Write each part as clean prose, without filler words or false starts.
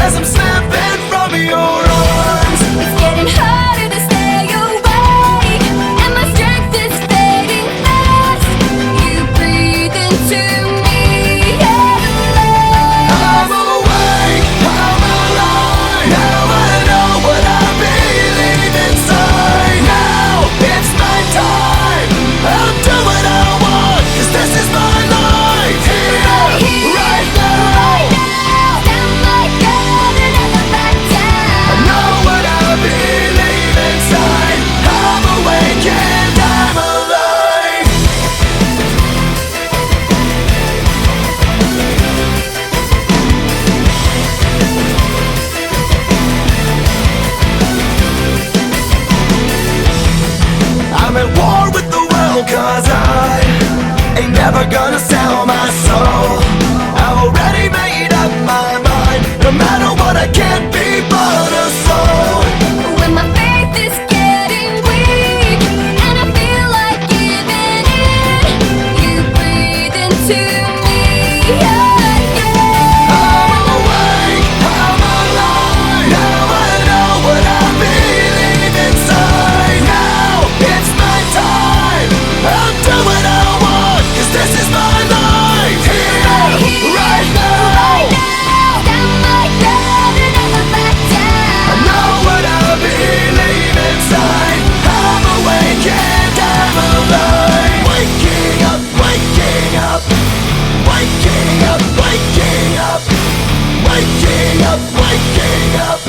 as I'm slipping from your arms. It's getting harder to stay awake, and my strength is fading fast. You breathe into me at last. I'm awake, I'm alive. Now I know what I believe inside. Now it's my time. I'll do what I want, 'cause this is my life. Here, right now. Stand like God and never back down. I know what I believe inside. I'm awake and I'm alive. I'm at war with the world, 'cause I ain't never gonna sell my soul. I've already made up my mind. No matter what, I can't be but a soul. When my faith is getting weak and I feel like giving in, you breathe into me again. I'm awake, I'm alive. Now I know what I believe inside. Now it's my time. I'll do what I want, 'cause this is my life. Here, right now. Stand like God and never back down. I know what I believe inside. I'm awake and I'm alive. Waking up, waking up. Waking up, waking up. Waking up, waking up.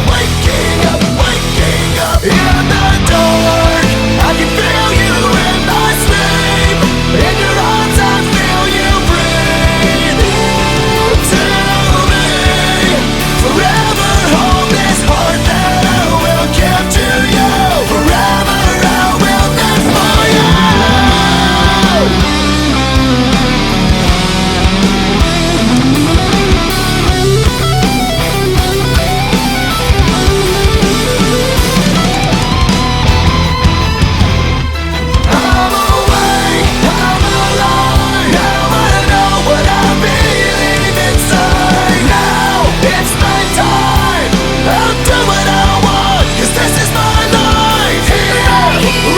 Waking up, waking up. In the dark, I can feel you in my sleep. In your arms, I feel you breathe into me. Forever hold this heart that I will give to you. Forever I will live for you. I'm awake, I'm alive. Now I know what I believe inside. Now it's my time. I'll do what I want, 'cause this is my life. Here,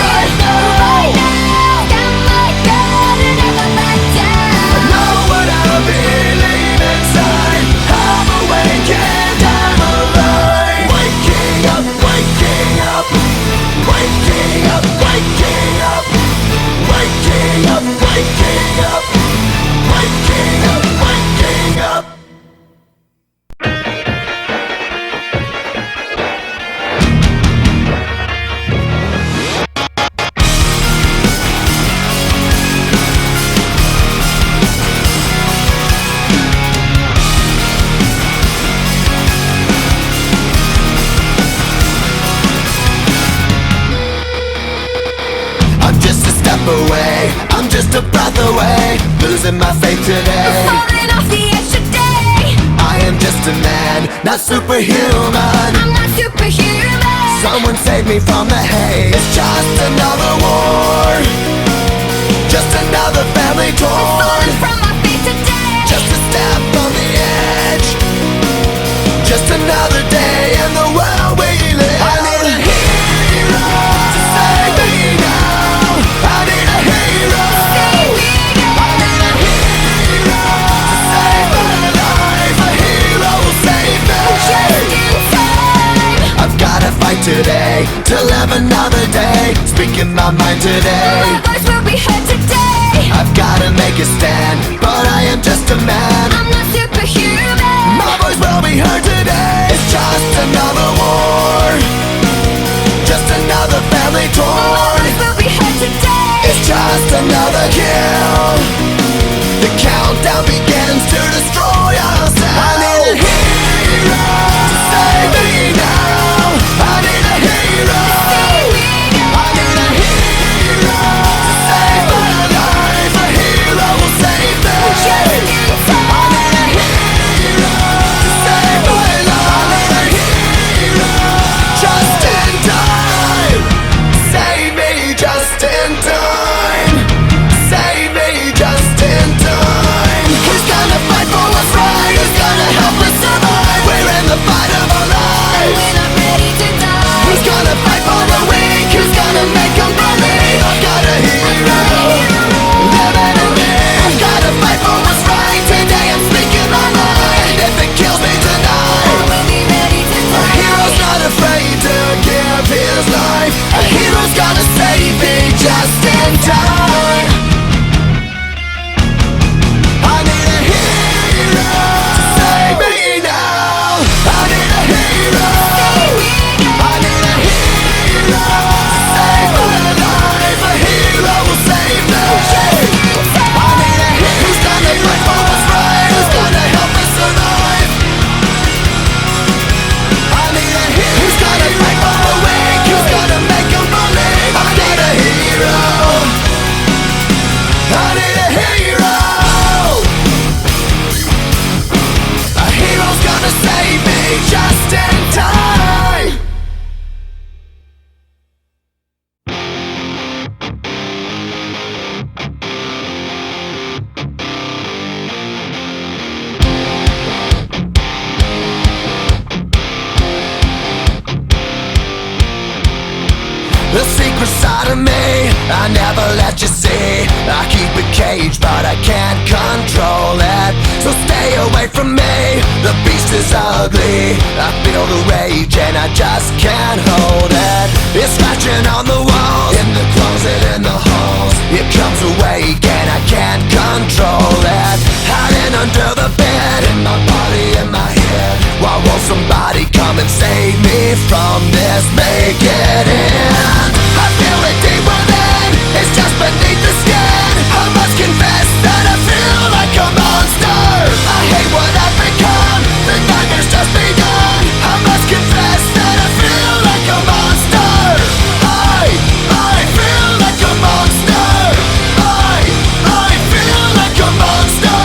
right now. Stand like God and never back down. I know what I believe inside. I'm awake and I'm alive. Waking up, waking up. Waking up, waking up. Waking up, waking up. Waking up, waking up. I'm just a step away, I'm just a breath away, losing my faith today. Falling off the edge today. I am just a man, not superhuman. I'm not superhuman. Someone save me from the haze. It's just another war, just another family torn. Falling from my feet today. Just a step on the edge, just another day in the world we live. I need a hero to save me now. I need a hero. Save me now. I need a hero to save my life. A hero will save me. Just in time. I've gotta fight today to live another day. Speaking my mind today. My voice will be heard today. I've gotta make a stand, but I am just a man. I'm not superhuman. My voice will be heard today. It's just another war, just another family My torn. voice will be heard today. It's just another kill. The countdown begins to destroy ourselves. I need a hero to save me now. I need a hero. Save me now. I need a hero to save my life. A hero will save me. Just in time. I need a hero to save my life. I need a hero just in time. Save me just in time. Save me just in time. Who's gonna fight for what's right? Who's gonna help us survive? We're need a hero. I need a hero. Save my life. A hero will save me. I need a hero. Who's gonna fight for what's right? Who's gonna help us survive? I need a hero. Who's gonna fight for the weak? Who's gonna make them believe? I need a hero. I need a hero. A hero's gonna save me just in time. The secret side of me, I never let you see. I keep it caged, but I can't control it. So stay away from me, the beast is ugly. I feel the rage and I just can't hold it. It's scratching on the walls, in the closet, in the halls. It comes awake and I can't control it. Hiding under the bed, in my body, in my head. Why won't somebody come and save me from this? Make it end. I feel it deep within, it's just beneath the skin. I must confess that I feel like a monster. I hate what I've become, the nightmare's just begun. I must confess that I feel like a monster. I feel like a monster. I feel like a monster.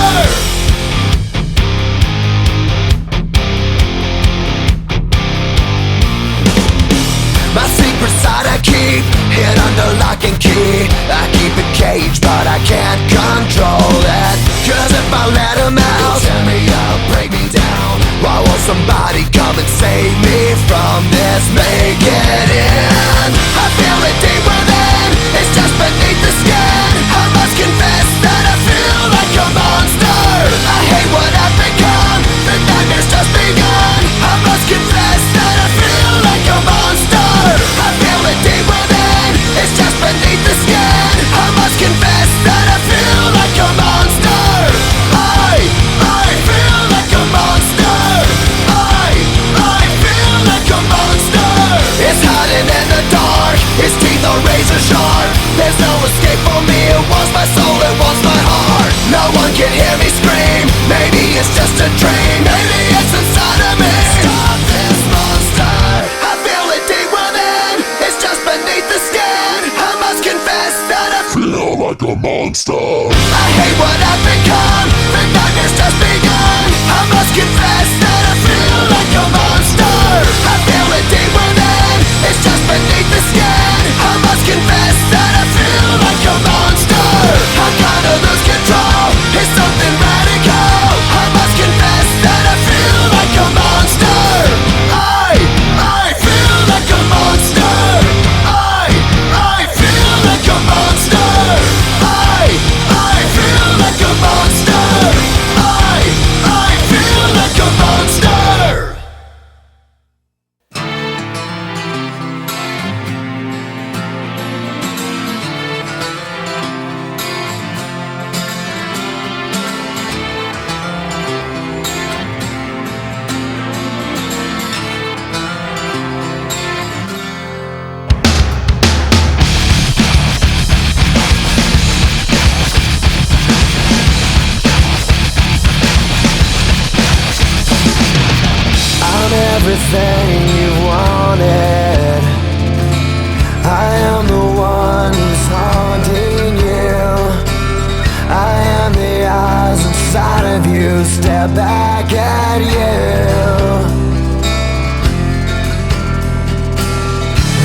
My secret side I keep hid under lock and key. I keep it caged, but I can't control it. Cause if I let him out, tear me up, break me down. Why won't somebody come and save me from this? Make it end. I feel it deep within, it's just beneath the skin. I must confess that I feel like a monster. I hate what I've become, the nightmare's just begun. I must confess that I feel like a monster. I feel it deep within, it's just beneath the skin. I must confess that I feel like a monster. I feel like a monster. I feel like a monster. It's hiding in the dark, its teeth are razor sharp. There's no escape for me, it wants my soul, it wants my heart. No one can hear me scream, maybe it's just a dream. Maybe it's inside of me. Stop this monster. I feel it deep within, it's just beneath the skin. I must confess that I feel like a monster. I hate what I've become, the nightmare's just begun. I must confess that I feel like a monster. I feel it deep within, it's just beneath the skin. I must confess that I feel like a monster. I'm gonna lose control, it's something radical. I must confess that I feel like a monster. I feel like a monster. I feel like a monster. I feel like a monster. I feel like a monster. I'm everything you wanted. I am the one who's haunting you. I am the eyes inside of you, stare back at you.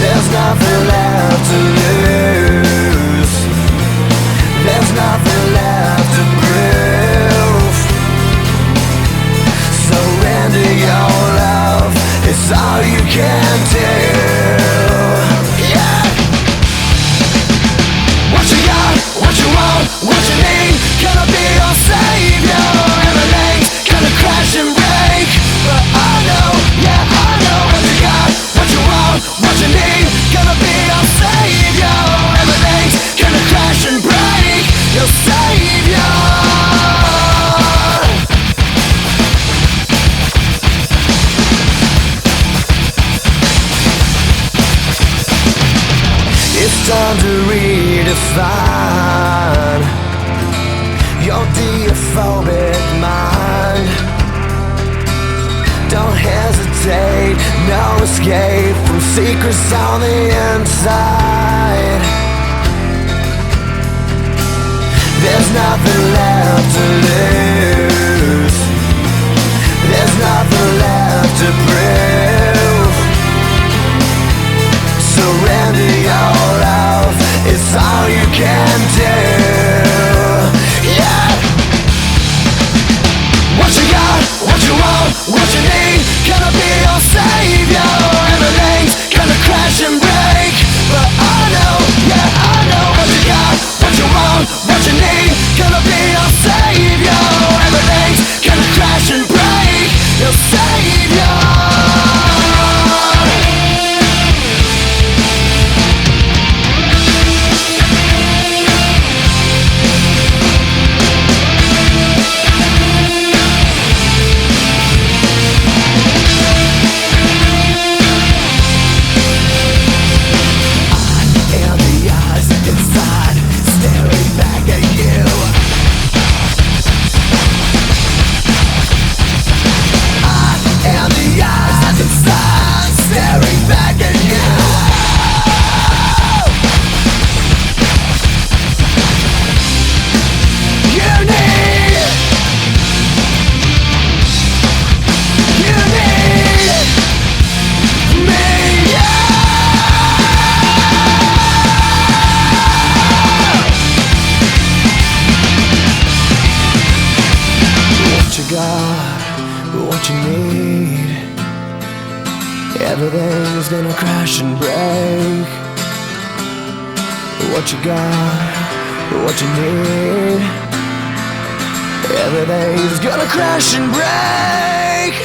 There's nothing left to lose. There's nothing left to prove. Surrender your love, it's all you trying to redefine your deophobic mind. Don't hesitate, no escape from secrets on the inside. There's nothing left to lose. There's nothing left to prove. Surrender your love, it's all you can do. Yeah. What you got, what you want, what you need, gonna be your savior. Everything's gonna crash and break, but I know, yeah I know. What you got, what you want, what you need, gonna be your savior. Everything's gonna crash and break, your savior. What you need, everything's gonna crash and break. What you got, what you need, everything's gonna crash and break.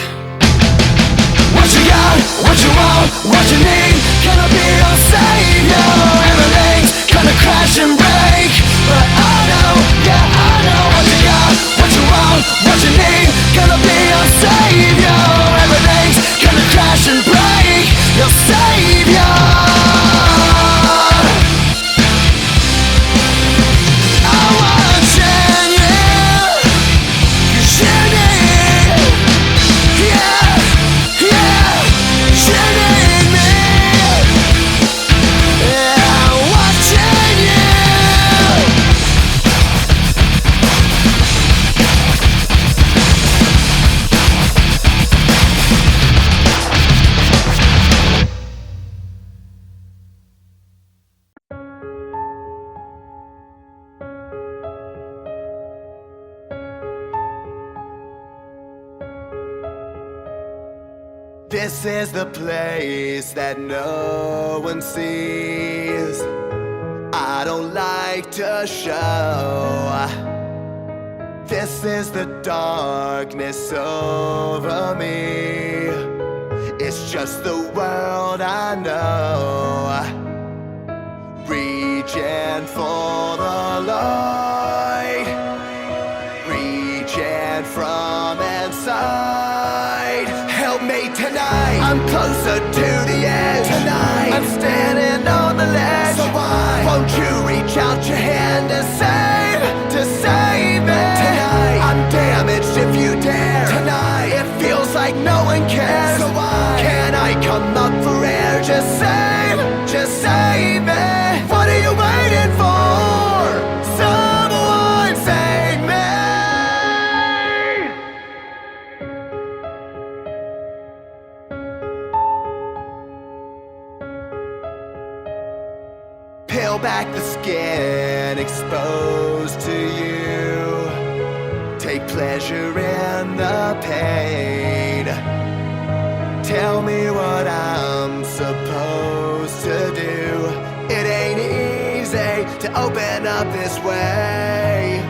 What you got, what you want, what you need, gonna be your savior. Everything's gonna crash and break, but I know, yeah I know. What you got, what you want, what you need, gonna be your savior. Everything's gonna crash and break, your savior. I wanna change you, 'cause you need, yeah, yeah, you need me. Yeah, I'm watching you. This is the place that no one sees. I don't like to show. This is the darkness over me. It's just the world I know. Reaching for the light, reaching from inside. Help me tonight, I'm closer to the edge. Tonight, I'm standing on the ledge. So why won't you reach out your hand to save me? Tonight, I'm damaged if you dare. Tonight, it feels like no one cares. So why can't I come up for air? Just save me. What are you waiting for? Someone save me. Peel back the skin exposed to you. Take pleasure in the pain. Tell me what I'm supposed to do. It ain't easy to open up this way.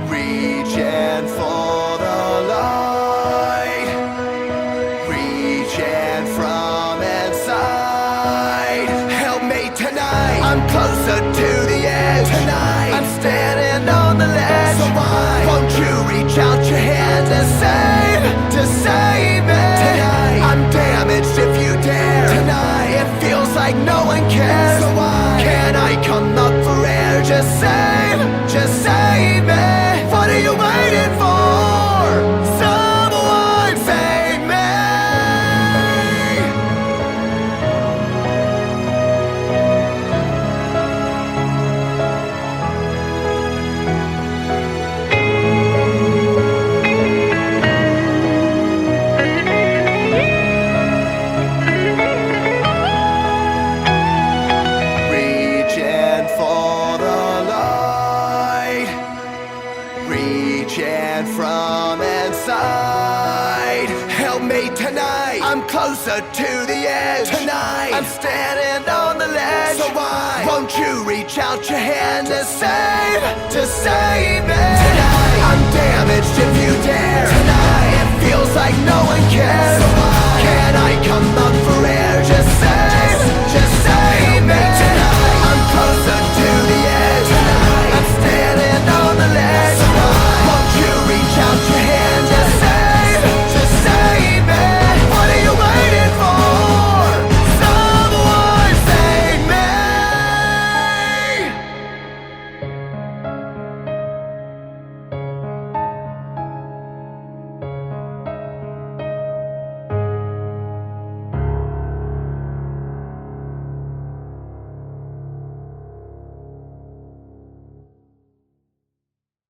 Reaching for the light, reaching from inside. Help me tonight, I'm closer to the edge. Tonight, I'm standing on the ledge. So why won't you reach out your hand to save me? Tonight, I'm damaged if you dare. Tonight, it feels like no one cares. So why Tonight, I'm closer to the edge. Tonight, I'm standing on the ledge. So why won't you reach out your hand to save me? Tonight, I'm damaged if you dare. Tonight, it feels like no one cares. So why can't I come up for air? Just save me. Tonight, I'm closer to the edge. Tonight, I'm standing on the ledge. So why won't you reach out your hand to save me? What are you waiting for? Someone save me.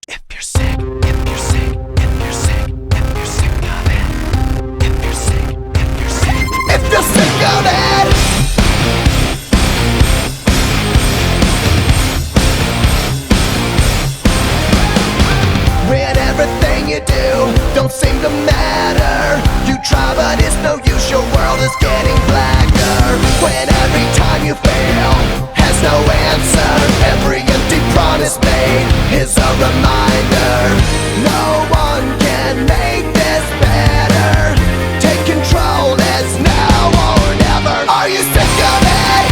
If you're sick, if you're sick, if you're sick, if you're sick of it. If you're sick, if you're sick, if you're sick of it. When everything you do don't seem to matter, you try but it's no use, your world is getting blacker. When every time you fail has no answer, every empty promise made is a reminder. No one can make this better. Take control, it's now or never. Are you sick of it?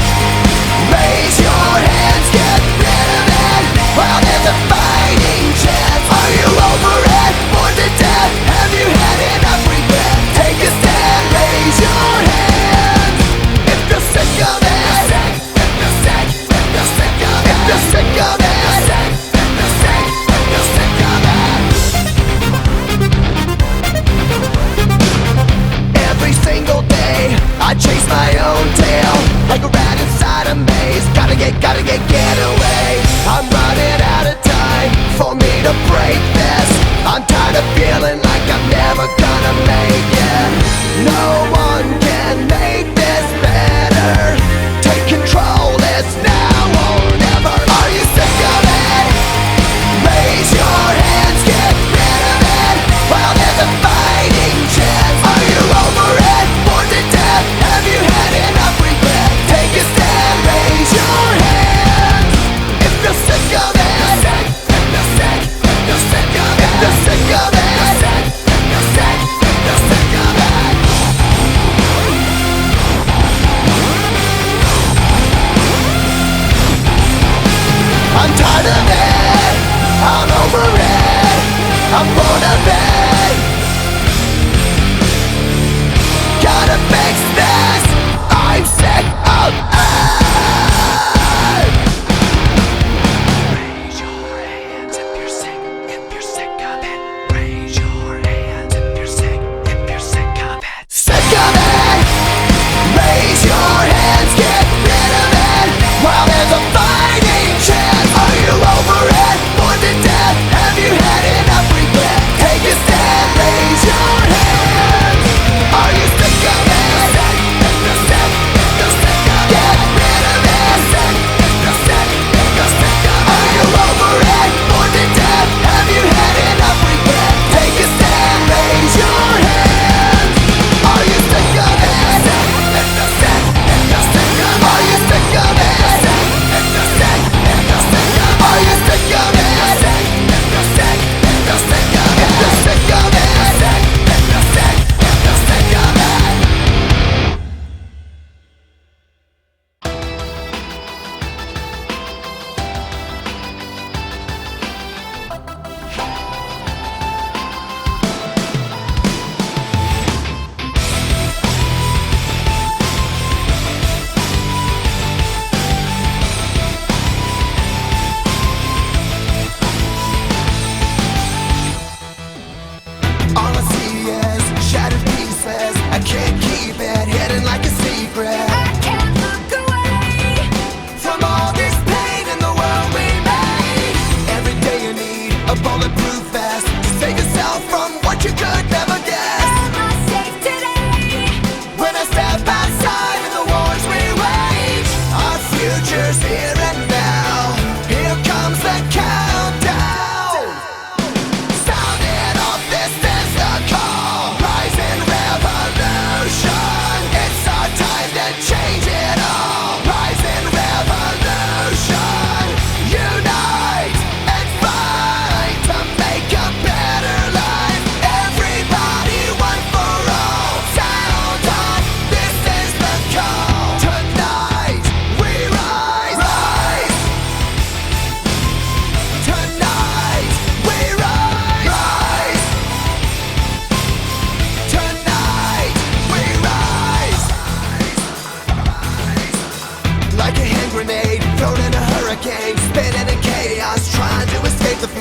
Raise your hands, get rid of it while there's a fighting chance. Are you over it? Bored to death? Have you had enough regret? Take a stand, raise your hands. If you're sick of it, if you're sick, if you're sick of it, if you're sick of it, if you're sick, if you're sick, if you're sick of it.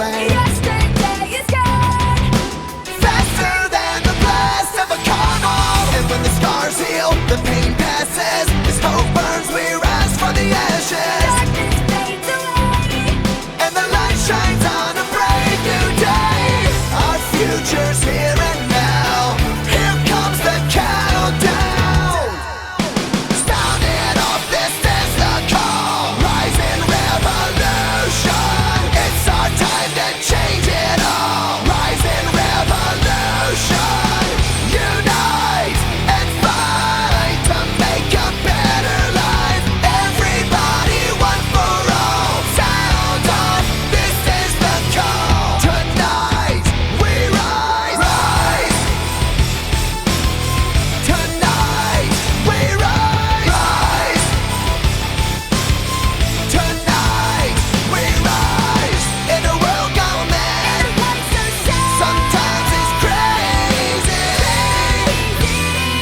flame. Yesterday is gone. Faster than the blast of a carnal. And when the scars heal, the pain passes. As hope burns, we rise from the ashes. Darkness fades away. And the light shines on a brave new day. Our future's here and now. Here comes the countdown. Sounding off, this is the call. Rising revolution. It's our time to change it all. Rising revolution. Unite and fight to make a better life. Everybody, one for all. Sound off, this is the call. Tonight we rise, rise. Tonight we rise, rise. Tonight we rise. In a world gone mad. Life's so sad. Sometimes it's crazy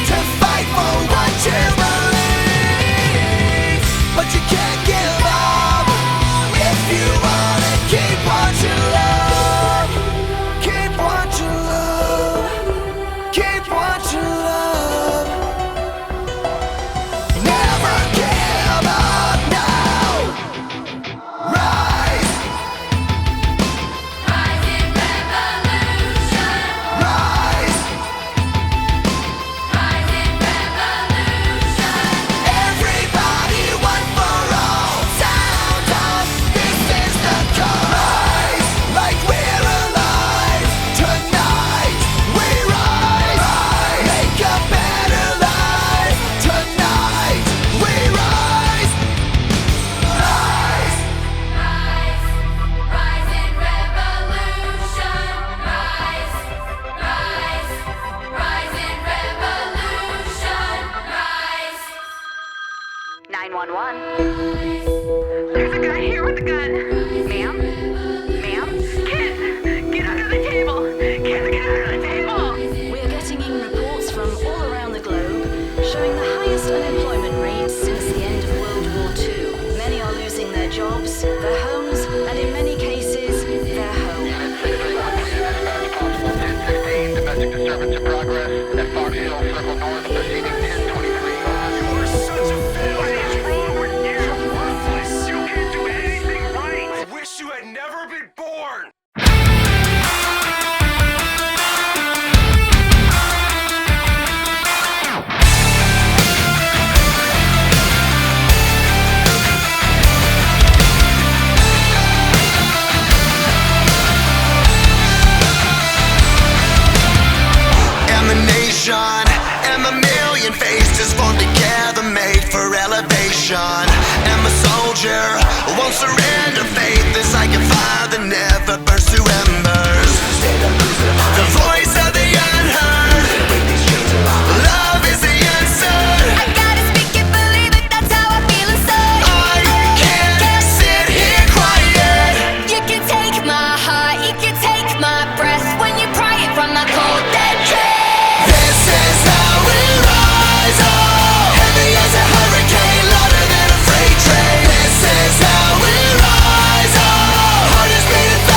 to fight for what you believe, but you can't give up if you wanna keep what you love. Keep what you love. Keep what you love. Never give up now. Rise, Rising revolution. rise. Rising revolution. Everybody, one for all. Sound off, this is the call. Rise, like we're alive. Tonight we rise, rise. Make a better life. Tonight we rise, rise. Rise. Rising revolution. Rise. Rise. Rising revolution. Rise. 911. There's a guy here with a gun. Ma'am? Ma'am? Kids! Get under the table! Kids, get under the table! We're getting in reports from all around the globe showing the highest unemployment rates since the end of World War II. Many are losing their jobs, their homes, and in many cases, their home. Domestic disturbance in progress at Fox Hill Circle North, proceeding 1023. You're such a failure. What is wrong with you? You're worthless. You can't do anything right. I wish you had never been born. And the nation and the million faces formed together, made for elevation. And the soldier won't surrender. Faith is like a fire that never burns to embers. The voice of the unheard. Love is the answer. I gotta speak it, believe it, that's how I feel inside. I can't sit here quiet. You can take my heart, you can take my breath when you pry it from my cold dead chest. This is how we rise. Oh, heavy as a hurricane, louder than a freight train. This is how we rise. Oh, heart is beating fast.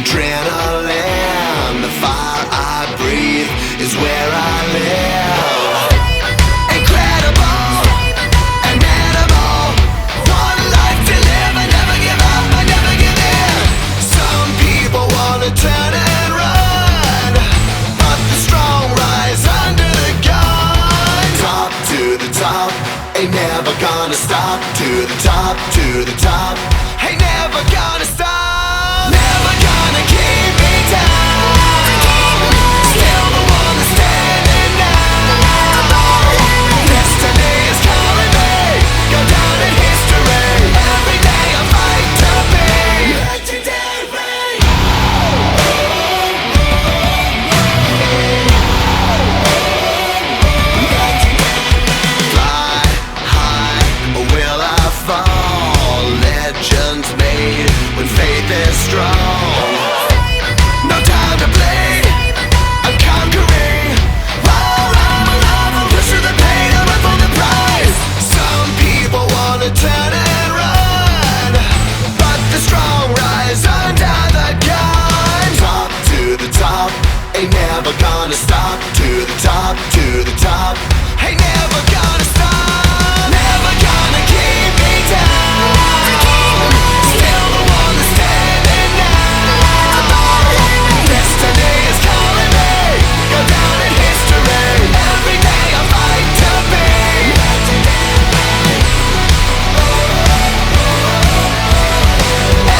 Adrenaline, the fire I breathe is where I live. Incredible, inimitable. One life to live, I never give up, I never give in. Some people wanna turn and run, but the strong rise under the gun. Top to the top, ain't never gonna stop. To the top, to the top, ain't never gonna stop. Never gonna keep me down. Still the one that's standing now. Destiny is calling me, go down in history. Every day I fight to be legendary. Fly high, or will I fall? Legends made when faith is strong. No time to bleed, I'm conquering. While I'm alive, I'm pushing the pain, I run for the prize. Some people wanna turn and run, but the strong rise under the gun. Top to the top, ain't never gonna stop. To the top, to the top, ain't never gonna stop. Never gonna keep me down. Still the one that's standing now. Destiny is calling me, go down in history. Every day I fight to be legendary.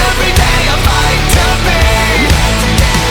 Every day I fight to be legendary.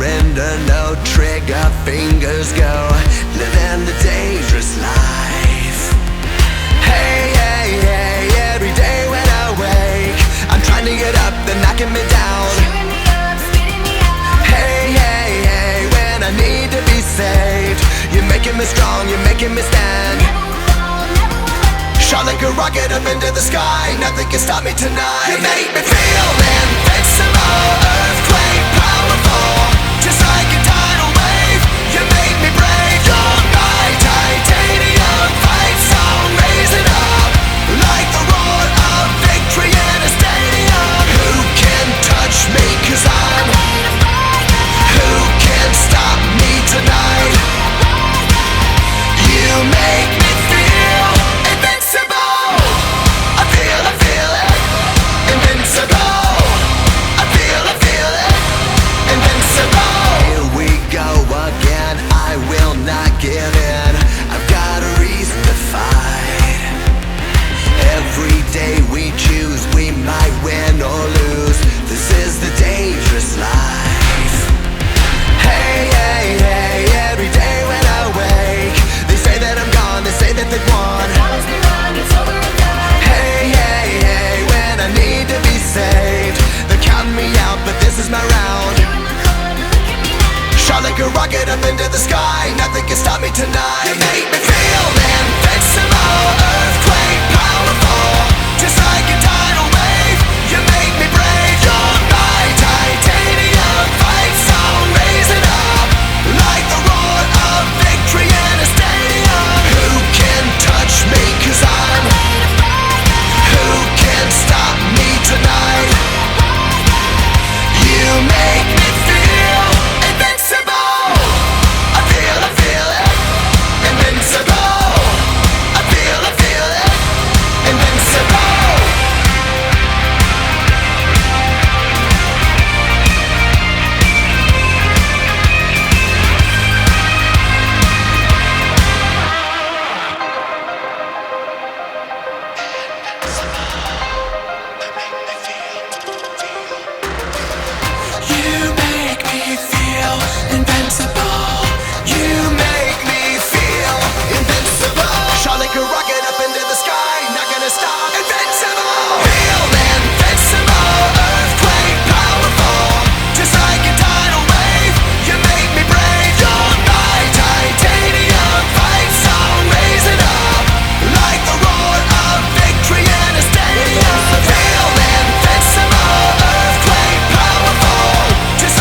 surrender, no trigger fingers go, living the dangerous life. Hey, hey, hey, every day when I wake, I'm trying to get up, they're knocking me down. Cheering me up, spitting me out. Hey, hey, hey, when I need to be saved, you're making me strong, you're making me stand. Never will fall, never will hurt. Shot like a rocket up into the sky, nothing can stop me tonight. You make me feel invincible, earthquake powerful, just like a tidal wave. You make me brave, you're my titanium fight song, raising up like the roar of victory in a stadium. Who can touch me, 'cause I'm Made of fire, who can stop me tonight? You make me feel invincible. I feel it, invincible. I feel it, invincible. Here we go again, I will not give in. I've got a reason to fight. Every day we choose, we might win or lose. This is the dangerous life. Hey, hey, hey, every day when I wake, they say that I'm gone, they say that they've won. promise me wrong, it's over and done. Hey, hey, hey, when I need to be saved, they're counting me out, but this is my round. You're in my corner, look at me now. Shot like a rocket up into the sky, nothing can stop me tonight. You make me feel invincible, earthquake powerful, just like a tidal wave. You make me brave, you're my titanium fight song, raising up like the roar of victory in a stadium. Who can touch me, 'cause I'm Made of fire, who can stop me tonight? You make me feel invincible. I feel it, invincible. I feel it, invincible. You make me feel invincible. You make me feel invincible. Shot like a rocket up into the sky, not gonna stop. Invincible. Feel invincible, earthquake powerful, just like a tidal wave. You make me brave, you're my titanium fight song, raising up like the roar of victory in a stadium. Feel invincible, earthquake powerful, just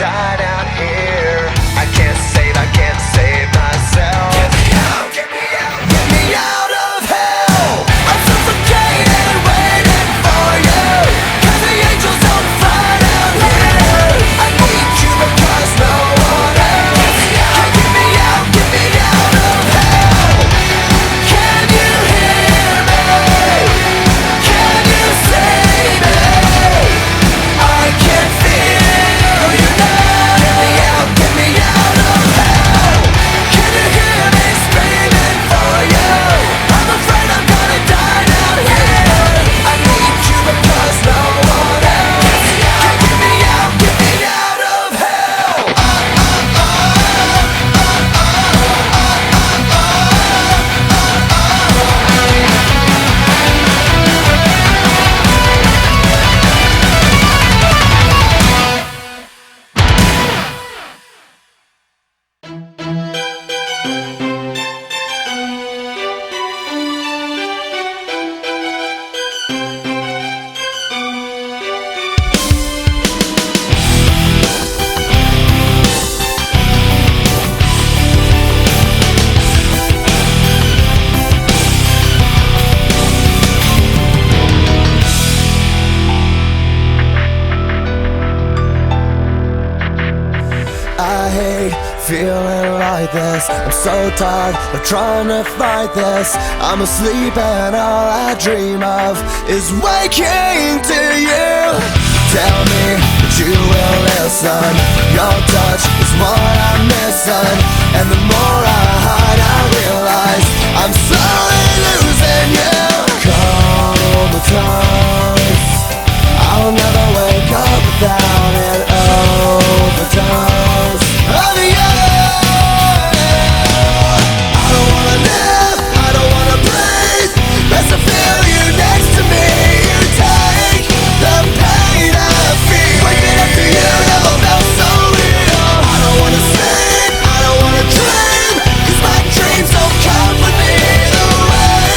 die down here. I can't save myself. Get me out, get me out, get me out of hell. I'm suffocating, waiting for you. 'Cause the angels don't fly down here. I need you because no one else can get me out of hell. Can you hear me? Can you see me? I can feel you now. Get me out of hell. Can you hear me screaming for you? I'm afraid I'm gonna die down here. I need you because no one else can get me out of hell. I hate feeling like this. I'm so tired of trying to fight this. I'm asleep and all I dream of is waking to you. Tell me that you will listen. Your touch is what I'm missing. And the more I hide, I realize I'm slowly losing you. Comatose. I'll never wake up without an overdose of you. I don't wanna live, I don't wanna breathe. Best to feel you next to me. You take the pain I feel. Waking up to you never felt so real. I don't wanna sleep, I don't wanna dream. 'Cause my dreams don't come with me the way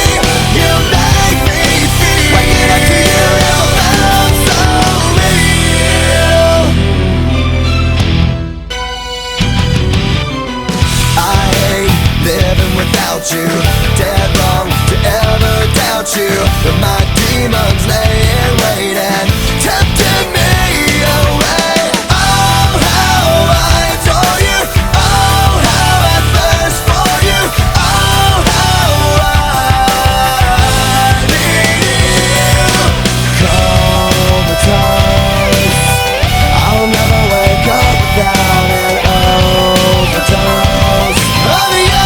you make me feel. Waking up to you never felt so real. I hate living without you. Dead wrong to ever doubt you. But my demons laying waiting, tempting me away. Oh, how I adore you. Oh, how I thirst for you. Oh, how I need you. Comatose. I'll never wake up without an overdose of you.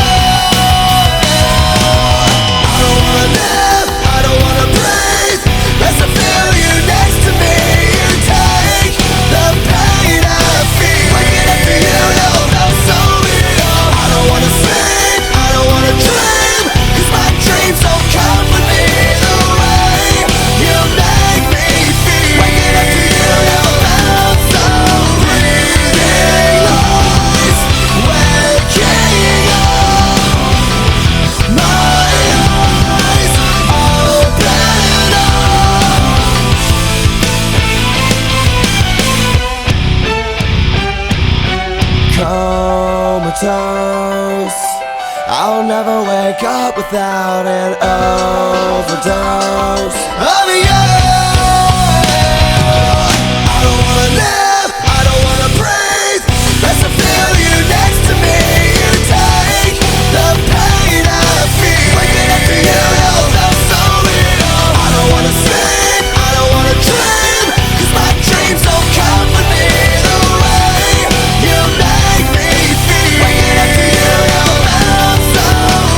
I don't wanna live, I don't wanna breathe. Best to feel you next to me. You take the pain I feel. Waking up to you never felt so real. I don't wanna sleep, I don't wanna dream. 'Cause my dreams don't come with me the way you make me feel. Waking up to you never felt so real. Eyes waking up, my eyes open up. Comatose. I'll never wake up without an overdose of you. I don't wanna live, I don't wanna breathe. Best to feel you next to me. You take the pain I feel. Waking up to you never felt so real. I don't wanna sleep, I don't wanna dream. 'Cause my dreams don't come with me the way you make me feel. Waking up to you never felt so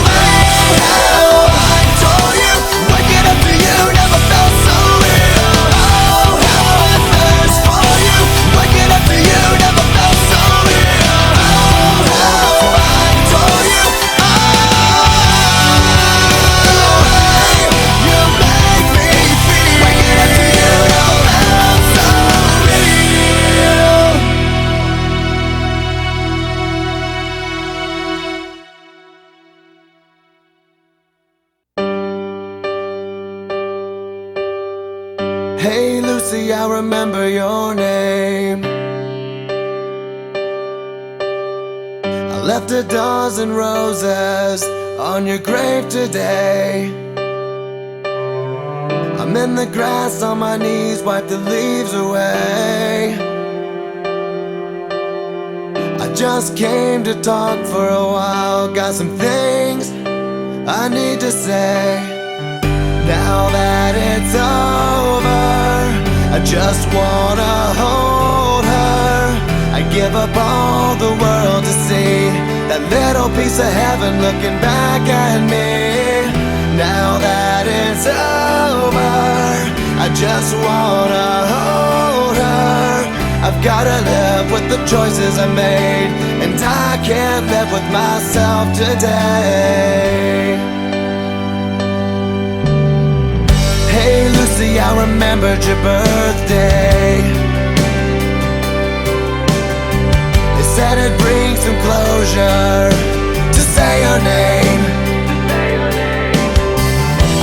real. How I adore you. Waking up to you never felt so real. Oh, how I thirst for you. Waking up to you never felt so real. Oh, how I adore you. Oh, you make me feel. Waking up to you never felt so real. Hey Lucy, I remember your name. left a dozen roses on your grave today. I'm in the grass on my knees, wipe the leaves away. I just came to talk for a while, got some things I need to say. Now that it's over, I just wanna hold her. I give up all the world to see that little piece of heaven looking back at me. Now that it's over, I just wanna hold her. I've gotta live with the choices I made, and I can't live with myself today. Hey Lucy, I remembered your birthday. They said it'd bring some closure to say your name.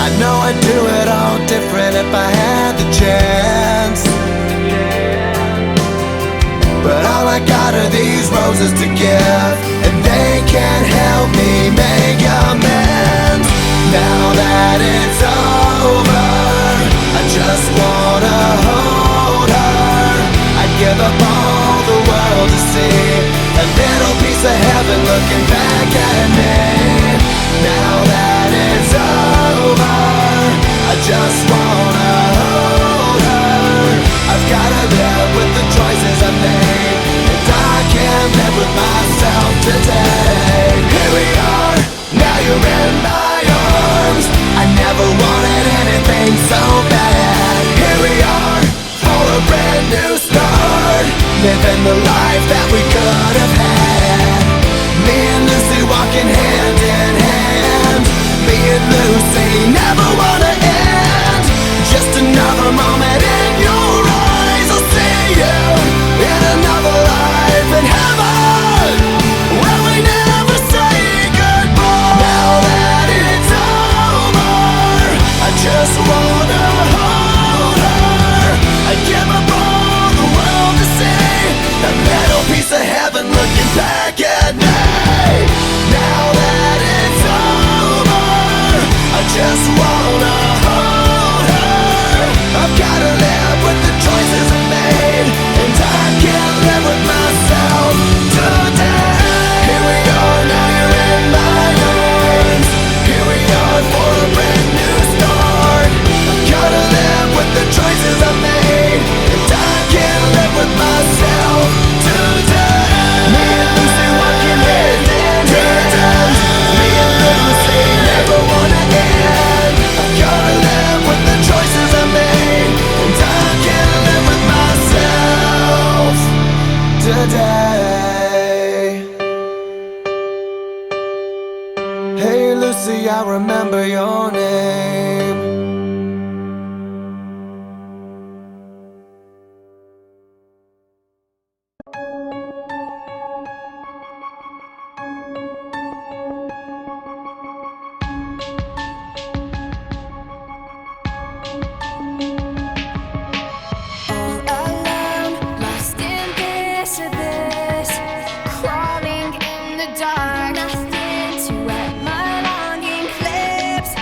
I know I'd do it all different if I had the chance, but all I got are these roses to give, and they can't help me make amends. Now that it's over, I just wanna hold her. I'd give up all the world to see a little piece of heaven looking back at me. Now that it's over, I just wanna hold her. I've gotta live with the choices I made, and I can't live with myself today. Here we are, now you're in my arms. I never wanted anything so bad. Here we are, for a brand new start, living the life that we could have had. Me and Lucy walking hand in hand. Me and Lucy never wanna end. Just another moment in your eyes. I'll see you in another life in heaven, where we never say goodbye. Now that it's over, I just wanna hold her. I give up all the world to see that little piece of heaven looking back at me. Now that it's over, I just wanna hold her. I've gotta live with the choices I made, and I can't live with myself today. Here we are, now you're in my arms. Here we are for a brand new start. I've gotta live with the choices I made, and I can't live with myself today. Me and Lucy walking hand in hand. Me and Lucy never wanna end. I've gotta live with the choices I made, and I can't live with myself today. Hey Lucy, I remember your name. All alone, lost in this abyss, crawling in the dark. Nothing to wet my longing lips,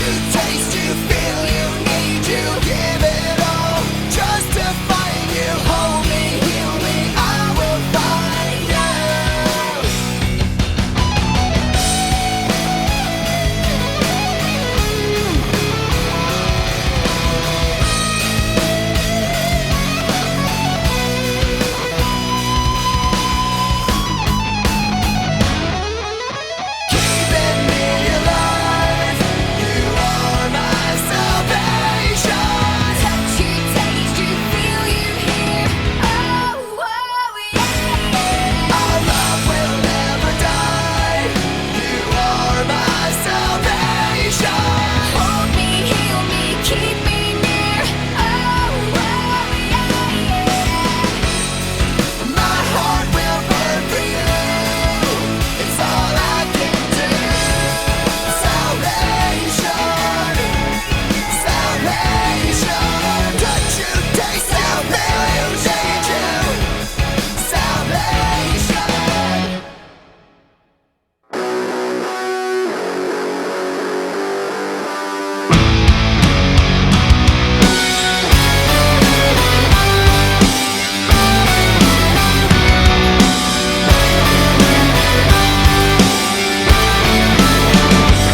you taste, you feel, you need, you give it all just to find you. Hold me, heal me, I will find you. Keeping me alive, you are my salvation. Touch you, taste you, feel you here. Oh, yeah. Our love will never die. You are my salvation. Hold me, heal me, keep me near. Oh, yeah. My heart will burn for you. It's all I can do. Salvation, salvation. Touch you, taste you, feel you, need you. Salvation.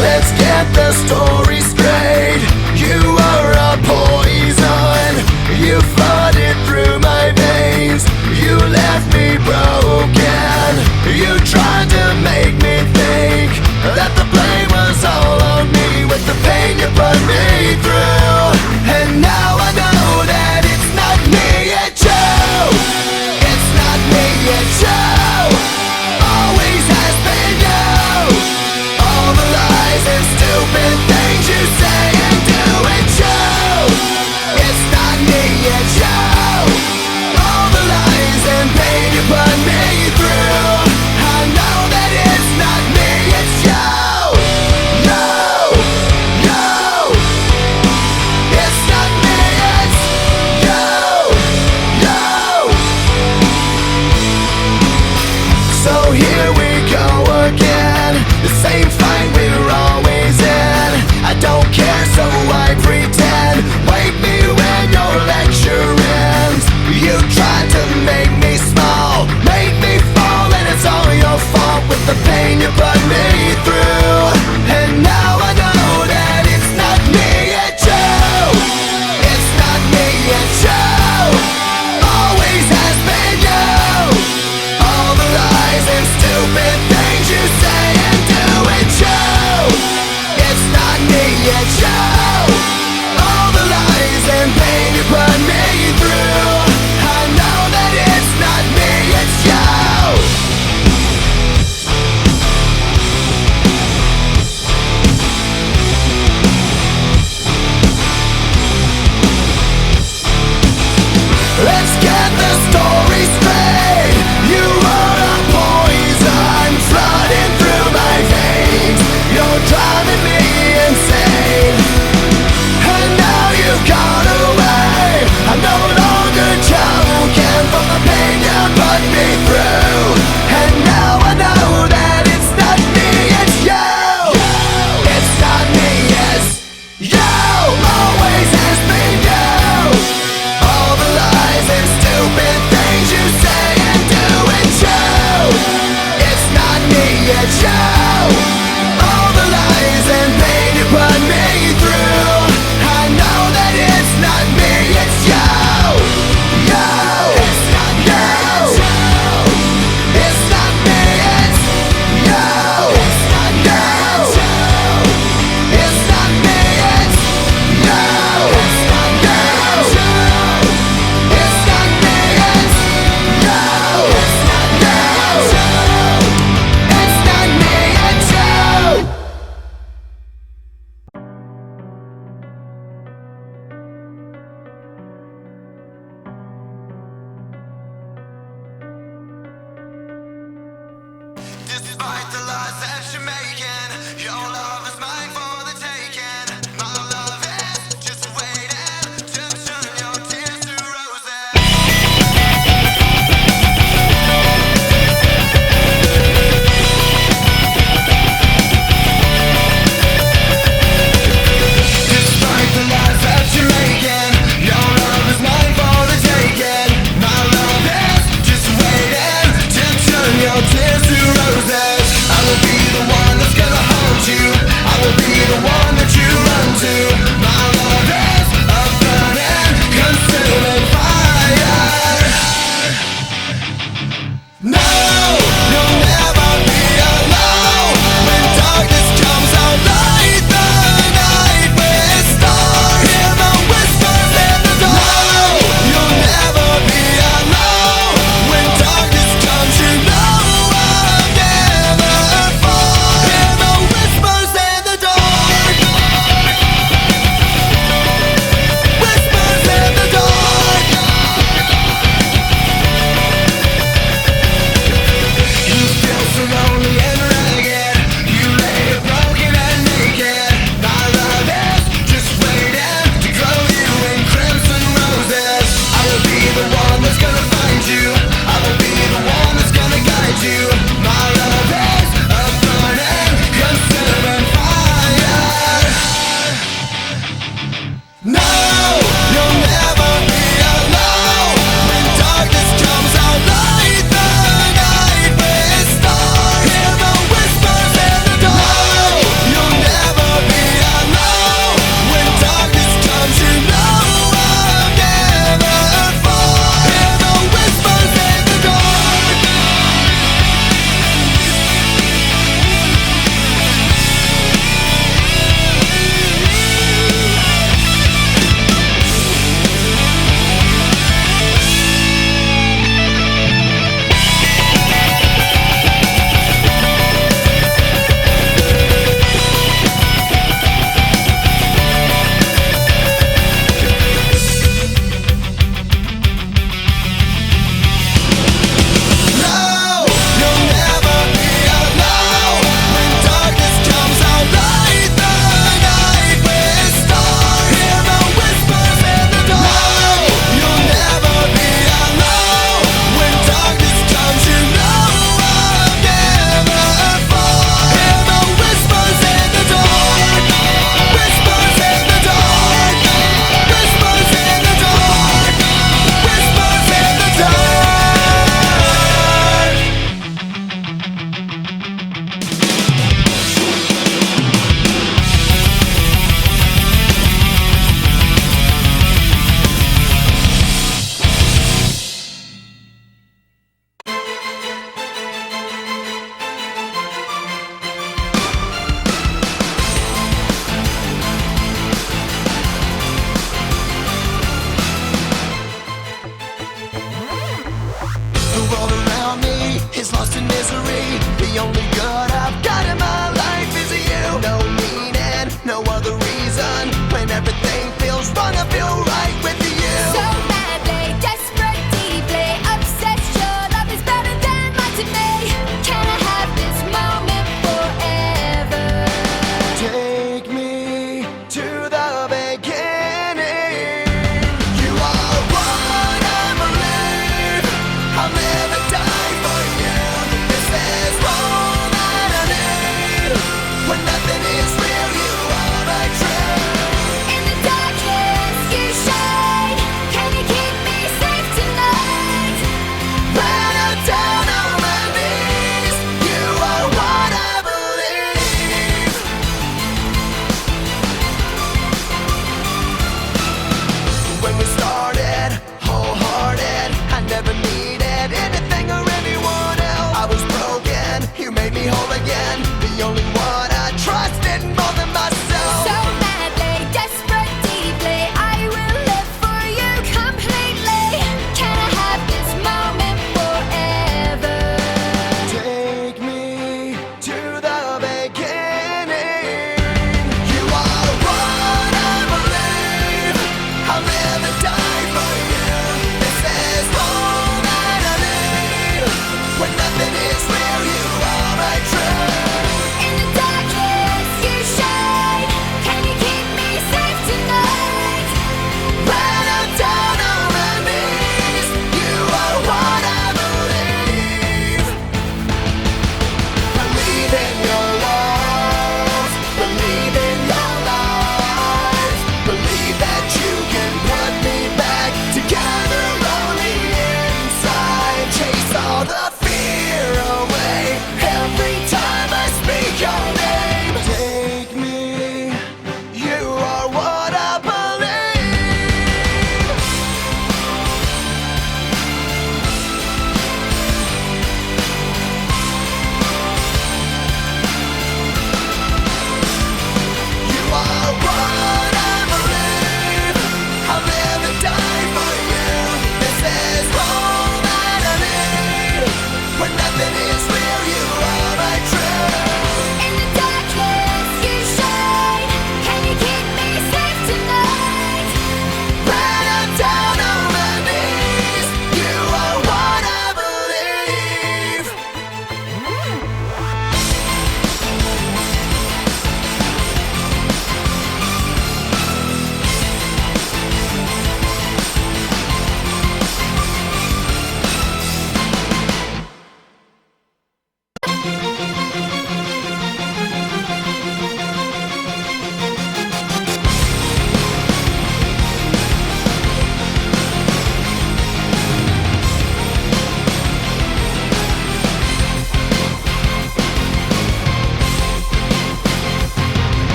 Let's get the story straight. You are a poison. You flooded through my veins. You left me broken. You tried to make me think that the blame was all on me with the pain you put me through. And now I know that it's not me, it's you. It's not me, it's you. Always has been you. All the lies and stupid things you say and do, it's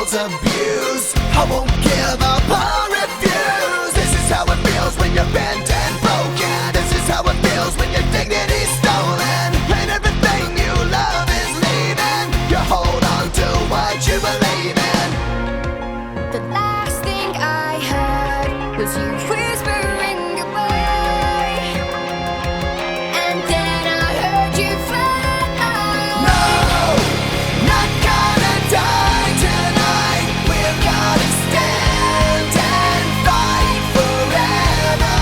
world's abused. I won't give up or refuse. This is how it feels when you're bent and broken. This is how it feels when your dignity's stolen and everything you love is leaving. You hold on to what you believe in. The last thing I heard was you whispering goodbye, and then I heard you flatline. No, not gonna die tonight. We're gonna stand and fight forever.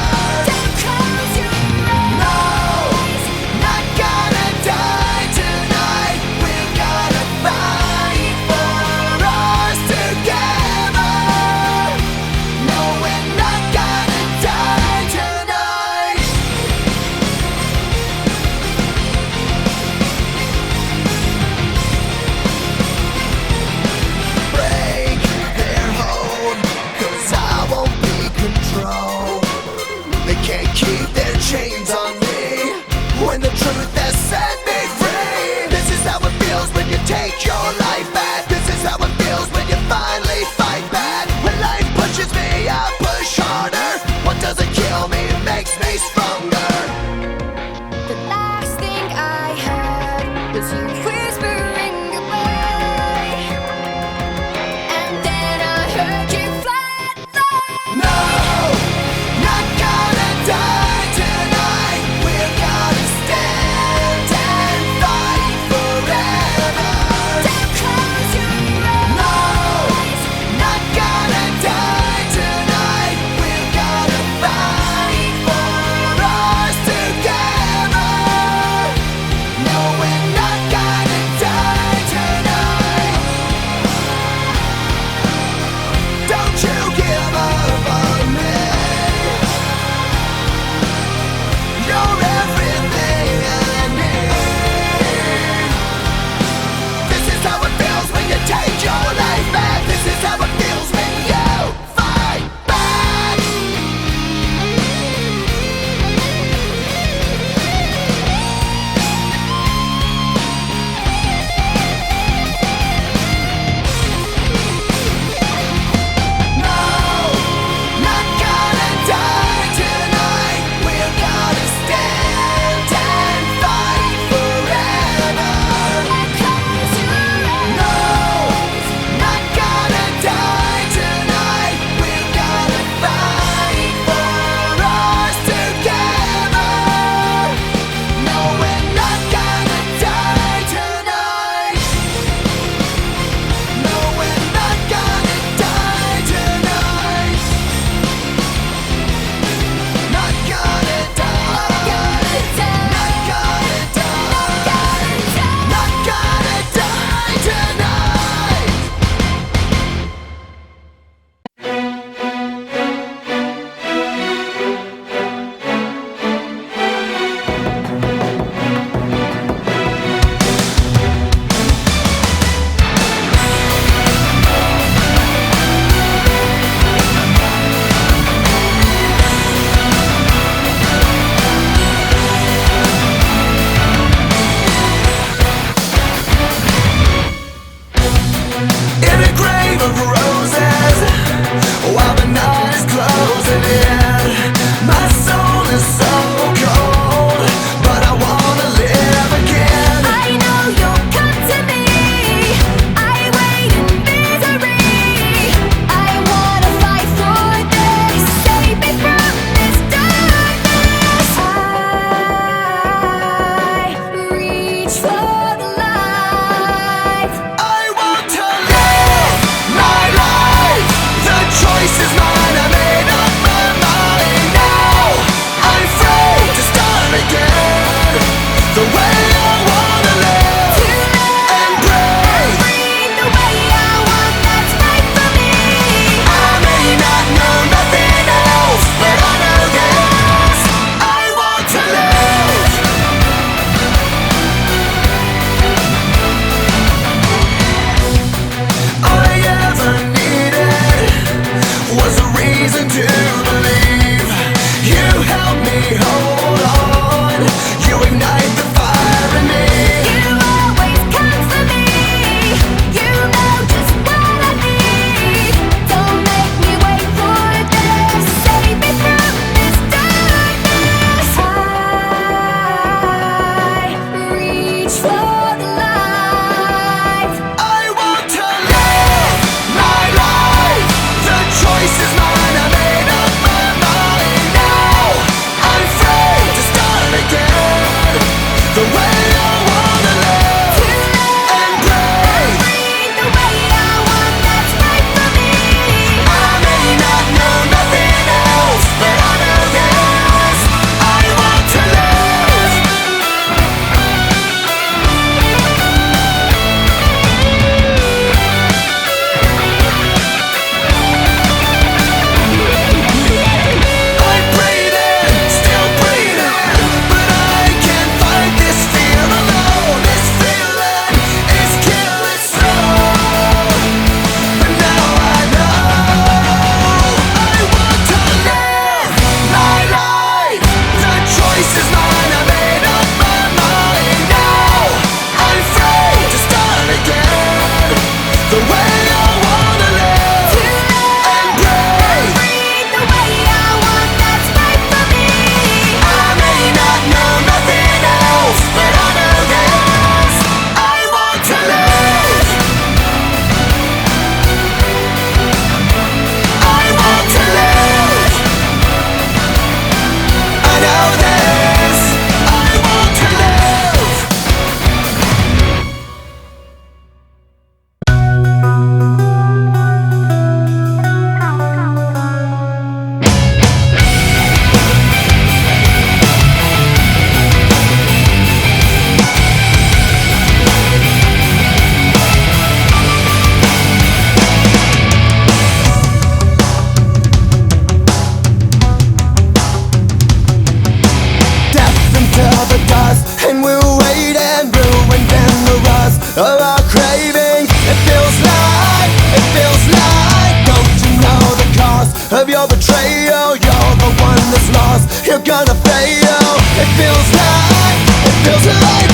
gonna fail. It feels like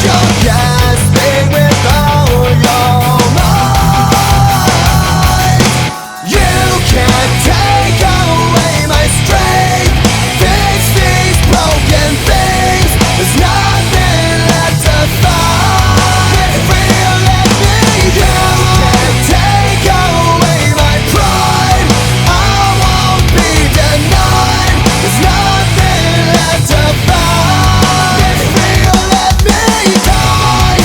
you're gasping with all your might. You can't take away my strength. Fix these broken things. There's nothing left to fight. Real, let me go. You can't take away my pride. I won't be denied. There's nothing left to fight. Real, let me die.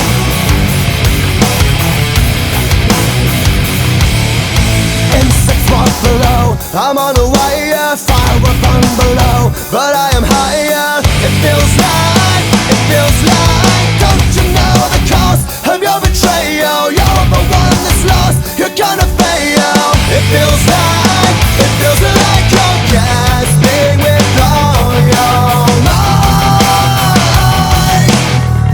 Insects walk below. I'm on a wire. Firework on below, but I am higher. It feels like, don't you know the cost of your betrayal? You're the one that's lost, you're gonna fail. It feels like you're gasping with all your might.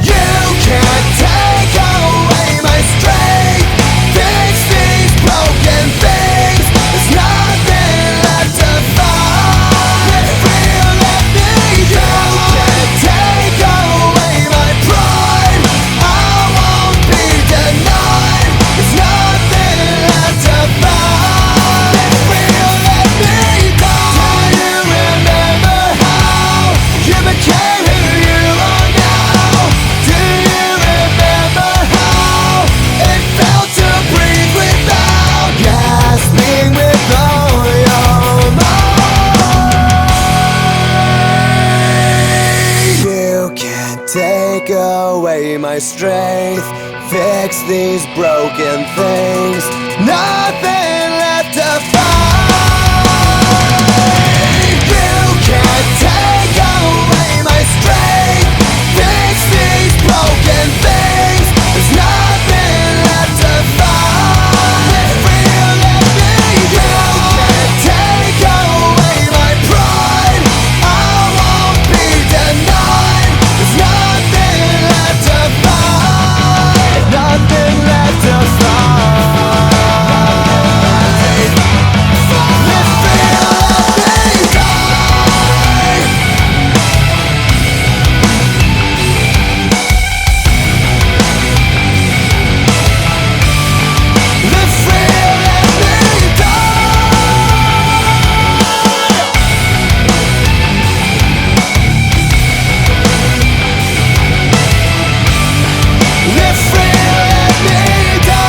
You can't take away my strength. Fix these broken things. There's nothing left to fight. Real, let me go. You can't take away my pride. I won't be denied. There's nothing left to fight. Real, let me die. Do you remember how you became who you are now? Do you remember how it felt to breathe without gasping with all your might? You can't take away my strength. Fix these broken things. Nothing left to fight. You can't take away my strength. Fix these broken things. There's nothing left to fight. Real, let me go. You can't take away my pride. I won't be denied. There's nothing left to fight. Nothing left to fight. Let's feel, let me die. Let's feel, let me die. Let's feel, let me die.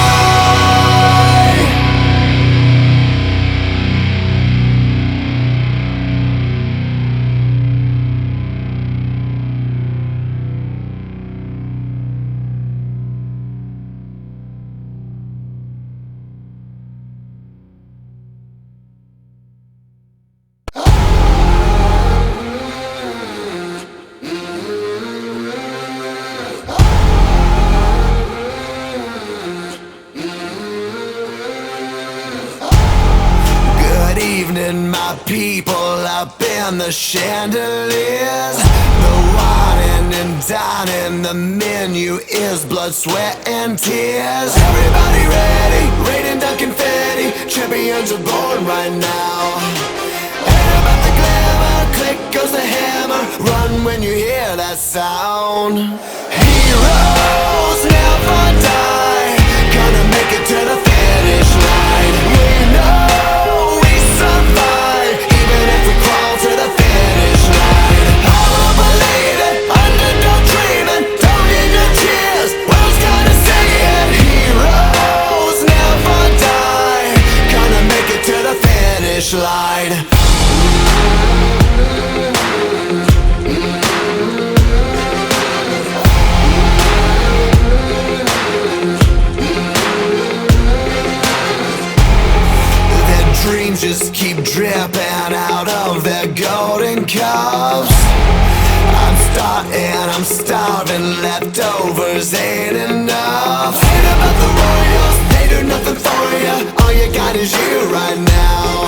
Good evening, my people up in the chandeliers. The wine and dining, the menu is blood, sweat, and tears. Everybody ready, raining down confetti. Champions are born right now. Ain't about the glamour, click goes the hammer. Run when you hear that sound. Heroes never die. Gonna make it to the finish line. We know we survive, even if we crawl to the finish line. All overlated, underdog dreaming. Don't need your tears, world's gonna see it. Heroes never die. Gonna make it to the finish line. Dreams just keep dripping out of their golden cups. I'm starving, leftovers ain't enough. Ain't about the royals, they do nothing for you. All you got is you right now.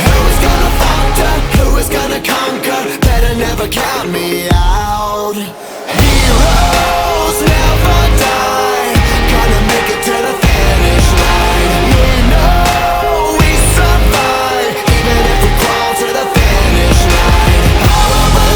Who is gonna falter? Who is gonna conquer? Better never count me out. Heroes never die. Gonna make it to the finish line. We know we survive, even if we crawl to the finish line. All over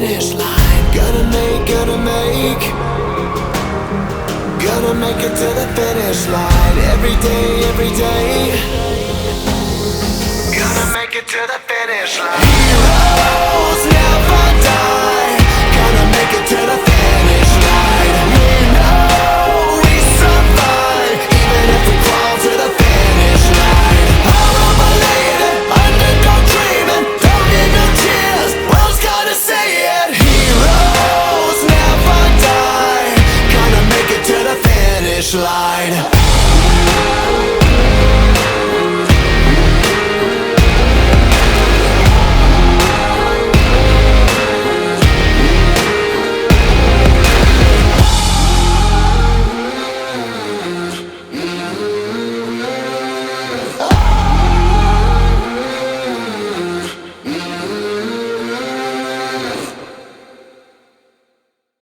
finish line. Gonna make it to the finish line. Every day. Gonna make it to the finish line. Heroes